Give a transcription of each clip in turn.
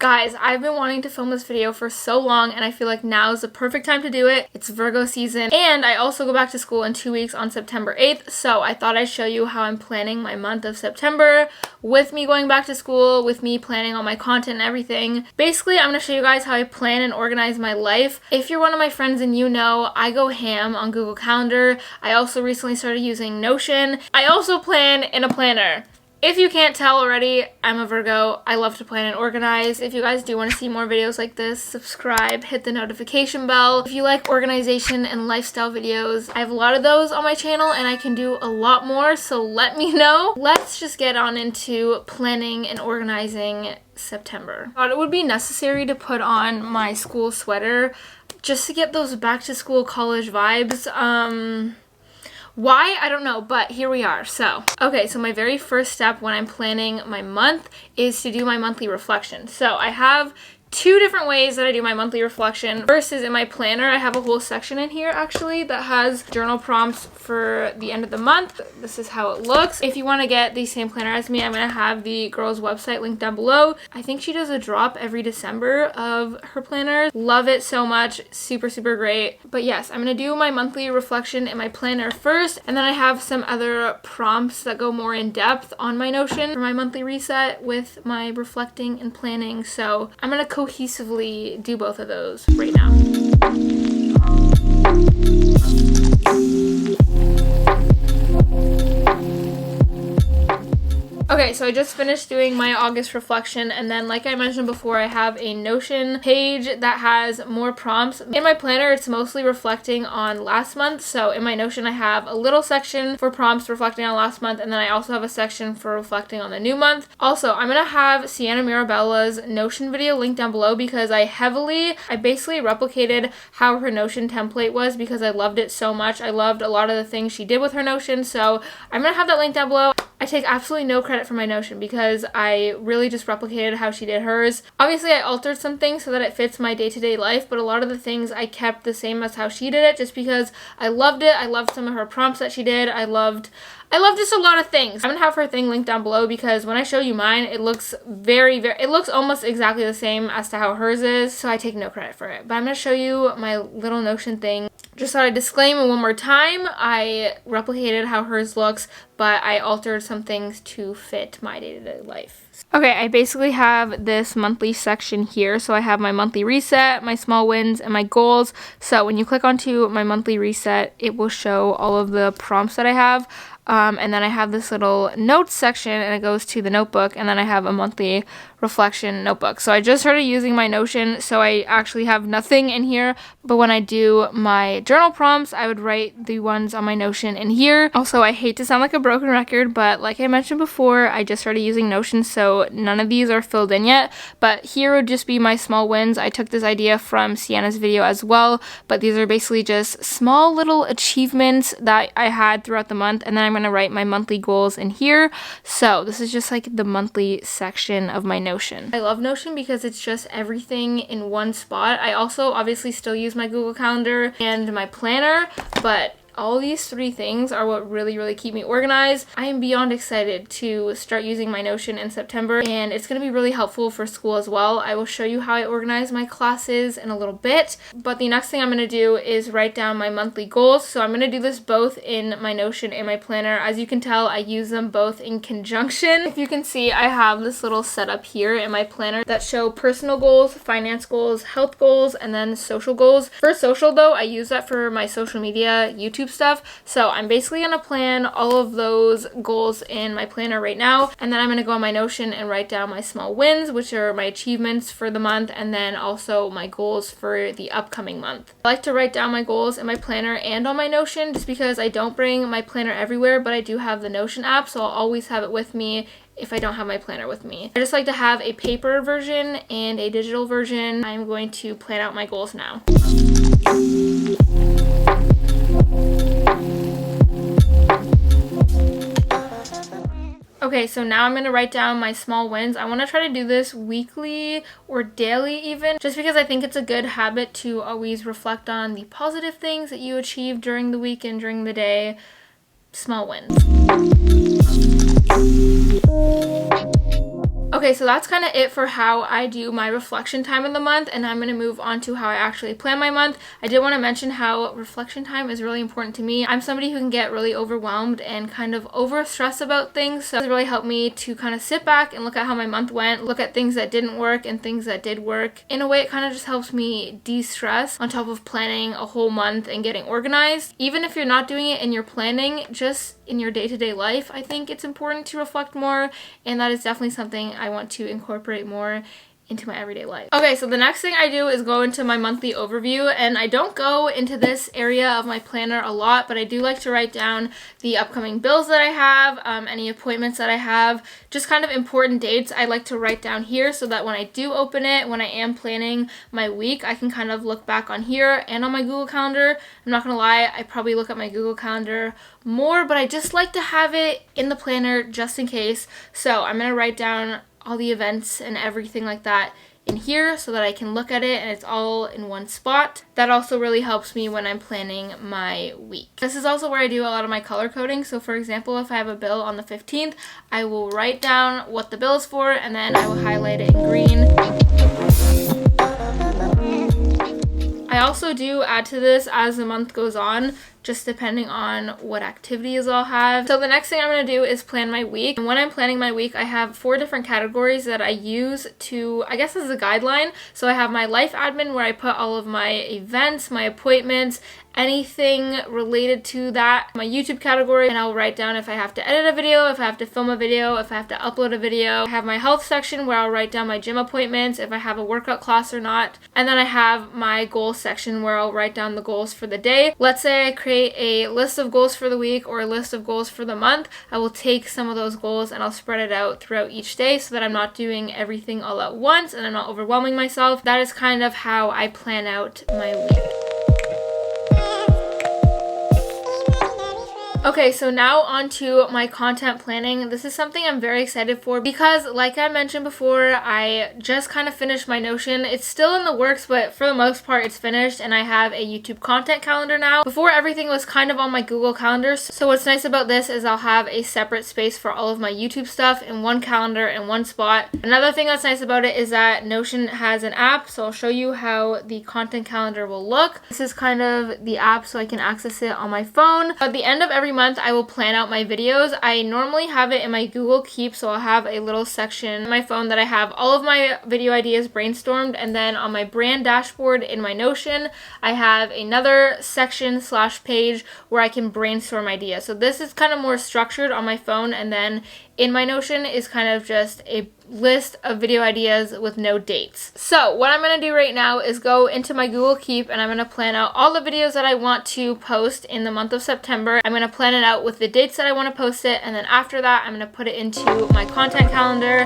Guys, I've been wanting to film this video for so long and I feel like now is the perfect time to do it. It's Virgo season and I also go back to school in 2 weeks on September 8th, so I thought I'd show you how I'm planning my month of September with me going back to school, with me planning all my content and everything. Basically, I'm going to show you guys how I plan and organize my life. If you're one of my friends and you know, I go ham on Google Calendar. I also recently started using Notion. I also plan in a planner. If you can't tell already, I'm a Virgo. I love to plan and organize. If you guys do want to see more videos like this, subscribe, hit the notification bell. If you like organization and lifestyle videos, I have a lot of those on my channel and I can do a lot more, so let me know. Let's just get on into planning and organizing September. I thought it would be necessary to put on my school sweater just to get those back to school college vibes. Why? I don't know, but here we are. So my very first step when I'm planning my month is to do my monthly reflection. So I have two different ways that I do my monthly reflection. First is in my planner. I have a whole section in here actually that has journal prompts for the end of the month. This is how it looks. If you want to get the same planner as me, I'm going to have the girl's website linked down below. I think she does a drop every December of her planners. Love it so much. Super, super great. But yes, I'm going to do my monthly reflection in my planner first, and then I have some other prompts that go more in depth on my Notion for my monthly reset with my reflecting and planning. So I'm going to cohesively do both of those right now. Okay, so I just finished doing my August reflection, and then like I mentioned before, I have a Notion page that has more prompts. In my planner, it's mostly reflecting on last month, so in my Notion I have a little section for prompts reflecting on last month, and then I also have a section for reflecting on the new month. Also, I'm gonna have Sienna Mirabella's Notion video linked down below because I basically replicated how her Notion template was because I loved it so much. I loved a lot of the things she did with her Notion, so I'm gonna have that linked down below. I take absolutely no credit for my Notion because I really just replicated how she did hers. Obviously, I altered some things so that it fits my day-to-day life, but a lot of the things I kept the same as how she did it just because I loved it. I loved some of her prompts that she did. I loved just a lot of things. I'm gonna have her thing linked down below because when I show you mine, it looks it looks almost exactly the same as to how hers is, so I take no credit for it. But I'm gonna show you my little Notion thing. Just thought I'd disclaim it one more time. I replicated how hers looks, but I altered some things to fit my day-to-day life. Okay, I basically have this monthly section here. So I have my monthly reset, my small wins, and my goals. So when you click onto my monthly reset, it will show all of the prompts that I have. And then I have this little notes section and it goes to the notebook, and then I have a monthly reflection notebook. So I just started using my Notion, so I actually have nothing in here, but when I do my journal prompts, I would write the ones on my Notion in here. Also, I hate to sound like a broken record, but like I mentioned before, I just started using Notion, so none of these are filled in yet, but here would just be my small wins. I took this idea from Sienna's video as well, but these are basically just small little achievements that I had throughout the month, and then I'm going to write my monthly goals in here. So this is just like the monthly section of my Notion. I love Notion because it's just everything in one spot. I also obviously still use my Google Calendar and my planner, but all these three things are what really keep me organized. I am beyond excited to start using my Notion in September, and it's going to be really helpful for school as well. I will show you how I organize my classes in a little bit, but the next thing I'm going to do is write down my monthly goals. So I'm going to do this both in my Notion and my planner. As you can tell, I use them both in conjunction. If you can see, I have this little setup here in my planner that show personal goals, finance goals, health goals, and then social goals. For social though, I use that for my social media, YouTube stuff. So I'm basically going to plan all of those goals in my planner right now, and then I'm going to go on my Notion and write down my small wins, which are my achievements for the month, and then also my goals for the upcoming month. I like to write down my goals in my planner and on my Notion just because I don't bring my planner everywhere, but I do have the Notion app, so I'll always have it with me if I don't have my planner with me. I just like to have a paper version and a digital version. I'm going to plan out my goals now. Okay, so now I'm going to write down my small wins. I want to try to do this weekly or daily even, just because I think it's a good habit to always reflect on the positive things that you achieved during the week and during the day. Small wins. Okay, so that's kind of it for how I do my reflection time of the month, and I'm going to move on to how I actually plan my month. I did want to mention how reflection time is really important to me. I'm somebody who can get really overwhelmed and kind of over stressed about things, so it's really helped me to kind of sit back and look at how my month went, look at things that didn't work and things that did work. In a way, it kind of just helps me de-stress on top of planning a whole month and getting organized. Even if you're not doing it in your planning, just in your day-to-day life, I think it's important to reflect more, and that is definitely something I want to incorporate more into my everyday life. Okay, so the next thing I do is go into my monthly overview, and I don't go into this area of my planner a lot, but I do like to write down the upcoming bills that I have, any appointments that I have, just kind of important dates I like to write down here so that when I do open it, when I am planning my week, I can kind of look back on here and on my Google Calendar. I'm not gonna lie, I probably look at my Google Calendar more, but I just like to have it in the planner just in case. So I'm gonna write down all the events and everything like that in here so that I can look at it and it's all in one spot. That also really helps me when I'm planning my week. This is also where I do a lot of my color coding. So for example, if I have a bill on the 15th, I will write down what the bill is for and then I will highlight it in green. I also do add to this as the month goes on, just depending on what activities I'll have. So the next thing I'm going to do is plan my week. And when I'm planning my week, I have 4 different categories that I use to, I guess, as a guideline. So I have my life admin where I put all of my events, my appointments, anything related to that, my YouTube category, and I'll write down if I have to edit a video, if I have to film a video, if I have to upload a video. I have my health section where I'll write down my gym appointments, if I have a workout class or not, and then I have my goals section where I'll write down the goals for the day. Let's say I create a list of goals for the week or a list of goals for the month. I will take some of those goals and I'll spread it out throughout each day so that I'm not doing everything all at once and I'm not overwhelming myself. That is kind of how I plan out my week. Okay, so now on to my content planning. This is something I'm very excited for because, like I mentioned before, I just kind of finished my Notion. It's still in the works, but for the most part it's finished and I have a YouTube content calendar now. Before, everything was kind of on my Google Calendar, so what's nice about this is I'll have a separate space for all of my YouTube stuff in one calendar in one spot. Another thing that's nice about it is that Notion has an app, so I'll show you how the content calendar will look. This is kind of the app so I can access it on my phone. At the end of every month, I will plan out my videos. I normally have it in my Google Keep, so I'll have a little section on my phone that I have all of my video ideas brainstormed, and then on my brand dashboard in my Notion, I have another section / page where I can brainstorm ideas. So this is kind of more structured on my phone, and then in my Notion is kind of just a list of video ideas with no dates. So what I'm going to do right now is go into my Google Keep and I'm going to plan out all the videos that I want to post in the month of September. I'm going to plan it out with the dates that I want to post it, and then after that I'm going to put it into my content calendar.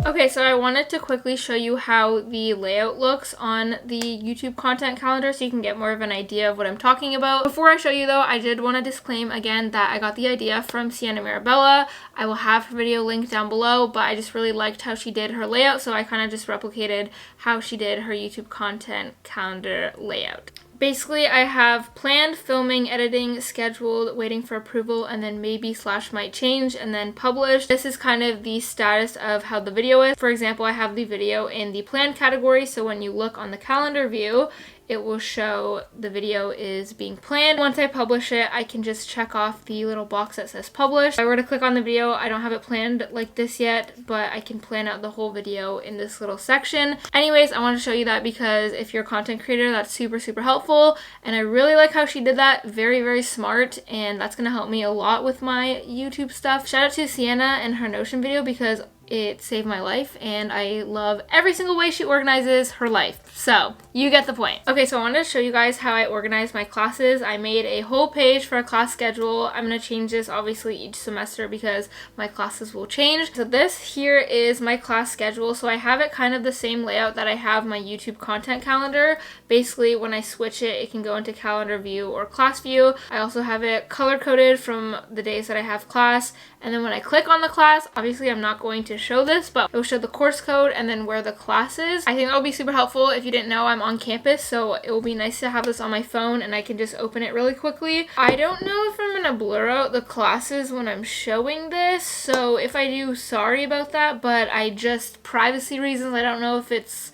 Okay, so I wanted to quickly show you how the layout looks on the YouTube content calendar so you can get more of an idea of what I'm talking about. Before I show you though, I did want to disclaim again that I got the idea from Sienna Mirabella. I will have her video linked down below, but I just really liked how she did her layout, so I kind of just replicated how she did her YouTube content calendar layout. Basically, I have planned, filming, editing, scheduled, waiting for approval, and then maybe / might change, and then published. This is kind of the status of how the video is. For example, I have the video in the planned category, so when you look on the calendar view, it will show the video is being planned. Once I publish it, I can just check off the little box that says published. If I were to click on the video, I don't have it planned like this yet, but I can plan out the whole video in this little section. Anyways, I want to show you that because if you're a content creator, that's super helpful, and I really like how she did that. Very smart, and that's going to help me a lot with my YouTube stuff. Shout out to Sienna and her Notion video because it saved my life, and I love every single way she organizes her life. So you get the point. Okay, so I wanted to show you guys how I organize my classes. I made a whole page for a class schedule. I'm going to change this obviously each semester because my classes will change. So this here is my class schedule. So I have it kind of the same layout that I have my YouTube content calendar. Basically, when I switch it, it can go into calendar view or class view. I also have it color coded from the days that I have class. And then when I click on the class, obviously I'm not going to show this, but it will show the course code and then where the class is. I think that will be super helpful. If you didn't know, I'm on campus, so it will be nice to have this on my phone and I can just open it really quickly. I don't know if I'm gonna blur out the classes when I'm showing this, so if I do, sorry about that, but I just, privacy reasons, I don't know if it's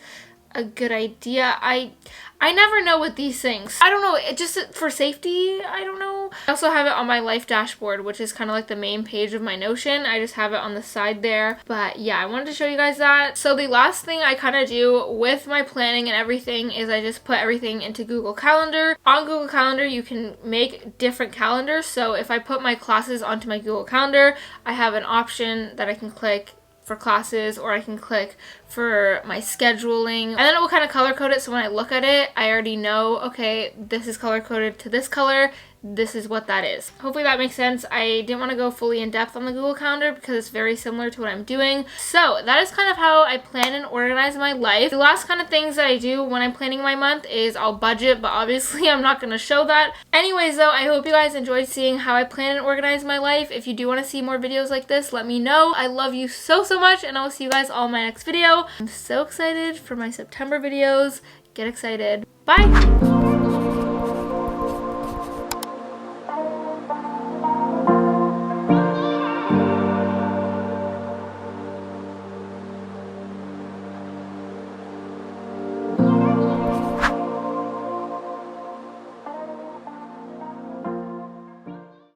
a good idea. I never know with these things. I don't know, it just for safety, I don't know. I also have it on my life dashboard, which is kind of like the main page of my Notion. I just have it on the side there. But yeah, I wanted to show you guys that. So the last thing I kind of do with my planning and everything is I just put everything into Google Calendar. On Google Calendar, you can make different calendars. So if I put my classes onto my Google Calendar, I have an option that I can click for classes, or I can click for my scheduling, and then it will kind of color code it, so when I look at it I already know, okay, this is color coded to this color, this is what that is. Hopefully that makes sense. I didn't want to go fully in depth on the Google Calendar because it's very similar to what I'm doing. So that is kind of how I plan and organize my life. The last kind of things that I do when I'm planning my month is I'll budget, but obviously I'm not going to show that. Anyways though, I hope you guys enjoyed seeing how I plan and organize my life. If you do want to see more videos like this, let me know. I love you so much, and I'll see you guys all in my next video. I'm so excited for my September videos. Get excited. Bye!